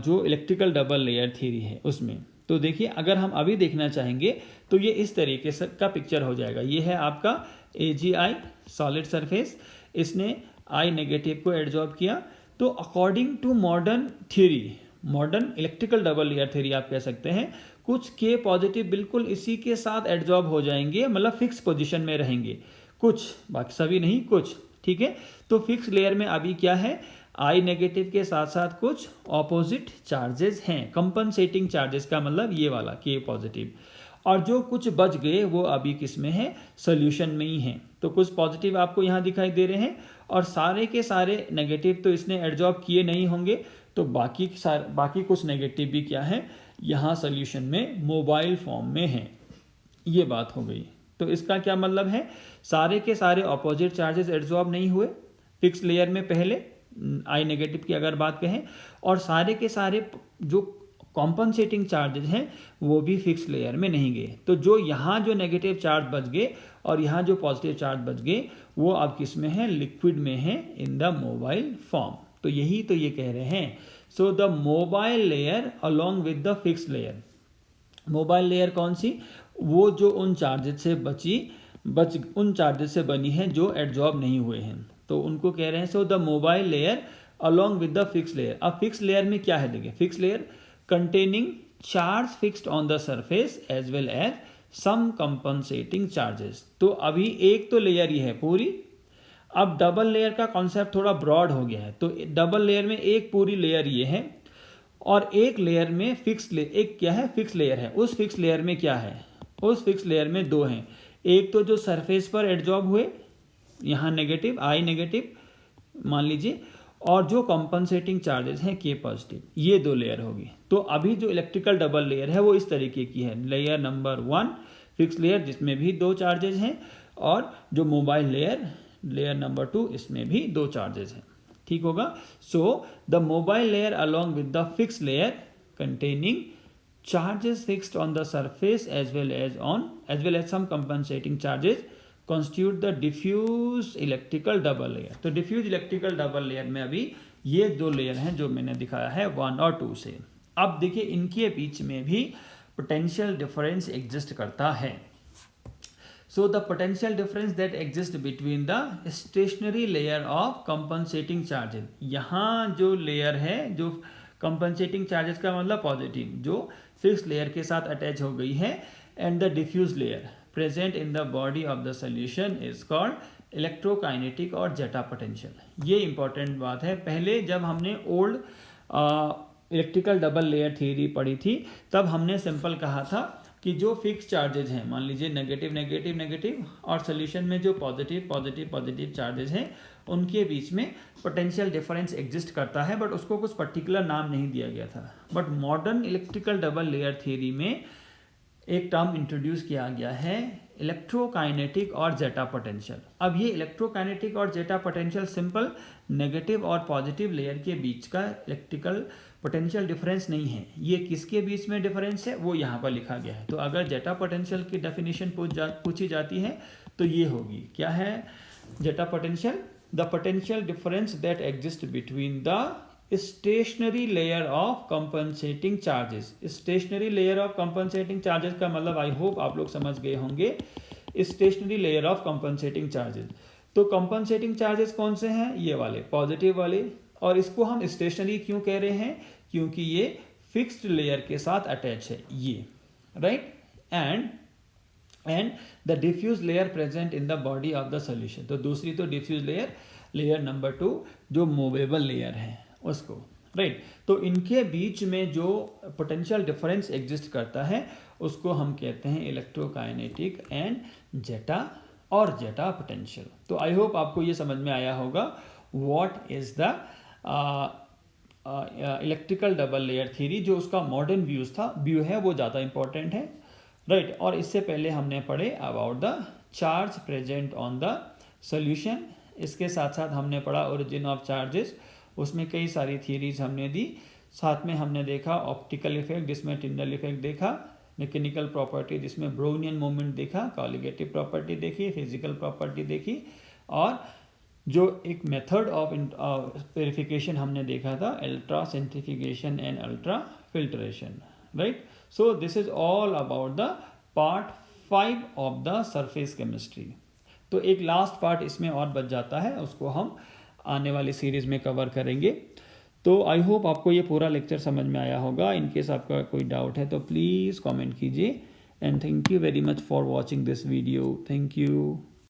जो इलेक्ट्रिकल डबल लेयर थ्योरी है उसमें। तो देखिए अगर हम अभी देखना चाहेंगे तो ये इस तरीके से का पिक्चर हो जाएगा। ये है आपका AgI सॉलिड सरफेस, इसने I नेगेटिव को एडजॉर्ब किया। तो according to modern theory, modern electrical double layer theory आप कह सकते हैं, कुछ K पॉजिटिव बिल्कुल इसी के साथ एडजॉर्ब हो जाएंगे, मतलब फिक्स पोजीशन में रहेंगे कुछ, बाकी सभी नहीं कुछ, ठीक है। तो फिक्स लेयर में अभी क्या है, आई नेगेटिव के साथ साथ कुछ ऑपोजिट चार्जेस हैं। कंपनसेटिंग चार्जेस का मतलब ये वाला के पॉजिटिव, और जो कुछ बच गए वो अभी किस में है, सोल्यूशन में ही है। तो कुछ पॉजिटिव आपको यहाँ दिखाई दे रहे हैं और सारे के सारे नेगेटिव तो इसने एडजॉर्ब किए नहीं होंगे, तो बाकी कुछ नेगेटिव भी क्या है, यहाँ सोल्यूशन में मोबाइल फॉर्म में है। ये बात हो गई। तो इसका क्या मतलब है, सारे के सारे ऑपोजिट चार्जेस एडजॉर्ब नहीं हुए फिक्स लेयर में पहले आई नेगेटिव की अगर बात कहें, और सारे के सारे जो कॉम्पनसेटिंग चार्जेस हैं वो भी फिक्स लेयर में नहीं गए। तो जो यहाँ जो नेगेटिव चार्ज बच गए और यहाँ जो पॉजिटिव चार्ज बच गए वो अब किस में है, लिक्विड में है, इन द मोबाइल फॉर्म। तो यही तो ये कह रहे हैं। So the mobile layer along with the fix layer, mobile layer कौन सी, वो जो उन चार्जेस से उन चार्जेस से बनी है जो एडजॉर्ब नहीं हुए हैं, तो उनको कह रहे हैं so the mobile layer along with the fix layer. अब फिक्स लेयर में क्या है, देखिए fix layer containing charge fixed on the surface as well as some compensating charges. तो अभी एक तो लेयर ही है पूरी। अब डबल लेयर का कॉन्सेप्ट थोड़ा ब्रॉड हो गया है, तो डबल लेयर में एक पूरी लेयर ये है और एक लेयर में एक क्या है, फिक्स लेयर है। उस फिक्स लेयर में क्या है, उस फिक्स लेयर में दो हैं, एक तो जो सरफेस पर एडजॉर्ब हुए यहाँ नेगेटिव आई नेगेटिव मान लीजिए, और जो कॉम्पनसेटिंग चार्जेस हैं के पॉजिटिव, ये दो लेयर होगी। तो अभी जो इलेक्ट्रिकल डबल लेयर है वो इस तरीके की है, लेयर नंबर 1 फिक्स लेयर जिसमें भी दो चार्जेस हैं, और जो मोबाइल लेयर नंबर 2 इसमें भी दो चार्जेस हैं। ठीक होगा। सो the mobile layer along with the fix layer containing charges fixed on the surface as well as some compensating charges constitute the diffuse electrical double layer। तो diffuse electrical double layer में अभी ये दो layer हैं जो मैंने दिखाया है 1 और 2 से। अब देखिए इनके बीच में भी पोटेंशियल डिफरेंस एग्जिस्ट करता है। So the potential difference that exists between the stationary layer of compensating charges, यहाँ जो लेयर है जो कंपनसेटिंग चार्जेस का मतलब पॉजिटिव, जो फिक्स लेयर के साथ अटैच हो गई है, and the diffuse layer present in the body of the solution is called electrokinetic और जेटा पोटेंशियल। ये इंपॉर्टेंट बात है। पहले जब हमने old electrical double layer theory पढ़ी थी तब हमने सिंपल कहा था कि जो फिक्स चार्जेस हैं, मान लीजिए नेगेटिव नेगेटिव नेगेटिव, और सोल्यूशन में जो पॉजिटिव पॉजिटिव पॉजिटिव चार्जेस हैं उनके बीच में पोटेंशियल डिफरेंस एग्जिस्ट करता है, बट उसको कुछ पर्टिकुलर नाम नहीं दिया गया था। But modern electrical double layer theory में एक टर्म इंट्रोड्यूस किया गया है, इलेक्ट्रोकाइनेटिक और जेटा पोटेंशियल। अब ये इलेक्ट्रोकाइनेटिक और जेटा पोटेंशियल सिंपल नेगेटिव और पॉजिटिव लेयर के बीच का इलेक्ट्रिकल पोटेंशियल डिफरेंस नहीं है, ये किसके बीच में डिफरेंस है वो यहाँ पर लिखा गया है। तो अगर जेटा पोटेंशियल की डेफिनेशन पूछी जाती है तो ये होगी, क्या है zeta potential, the potential difference that exist between the stationary layer of compensating charges. Stationary layer of compensating charges का मतलब आई होप आप लोग समझ गए होंगे, stationary layer of compensating charges. तो कंपनसेटिंग चार्जेस कौन से हैं, ये वाले पॉजिटिव वाले, और इसको हम स्टेशनरी क्यों कह रहे हैं, क्योंकि ये फिक्स्ड लेयर के साथ अटैच है ये, right. And the diffuse layer present in the body of the solution. तो दूसरी तो डिफ्यूज लेयर नंबर 2 जो मूवेबल लेयर है उसको, राइट। तो इनके बीच में जो पोटेंशियल डिफरेंस एग्जिस्ट करता है उसको हम कहते हैं इलेक्ट्रोकाइनेटिक एंड जेटा और जेटा पोटेंशियल। तो आई होप आपको ये समझ में आया होगा what is the electrical double layer theory. जो उसका मॉडर्न व्यू है वो ज़्यादा इंपॉर्टेंट है, राइट। और इससे पहले हमने पढ़े about the charge present on the solution, इसके साथ साथ हमने पढ़ा ओरिजिन ऑफ चार्जेस, उसमें कई सारी थियरीज हमने दी, साथ में हमने देखा ऑप्टिकल इफेक्ट जिसमें टिंडल इफेक्ट देखा, मैकेनिकल प्रॉपर्टी जिसमें ब्राउनियन मूवमेंट देखा, कॉलिगेटिव प्रॉपर्टी देखी, फिजिकल प्रॉपर्टी देखी, और जो एक मेथड ऑफ वेरिफिकेशन हमने देखा था ultra centrifugation and ultra filtration, right. So this is all about the part 5 of the surface chemistry. तो एक लास्ट पार्ट इसमें और बच जाता है, उसको हम आने वाली सीरीज में कवर करेंगे। तो आई होप आपको ये पूरा लेक्चर समझ में आया होगा। इन केस आपका कोई डाउट है तो प्लीज़ कमेंट कीजिए, and thank you very much for watching this video. Thank you.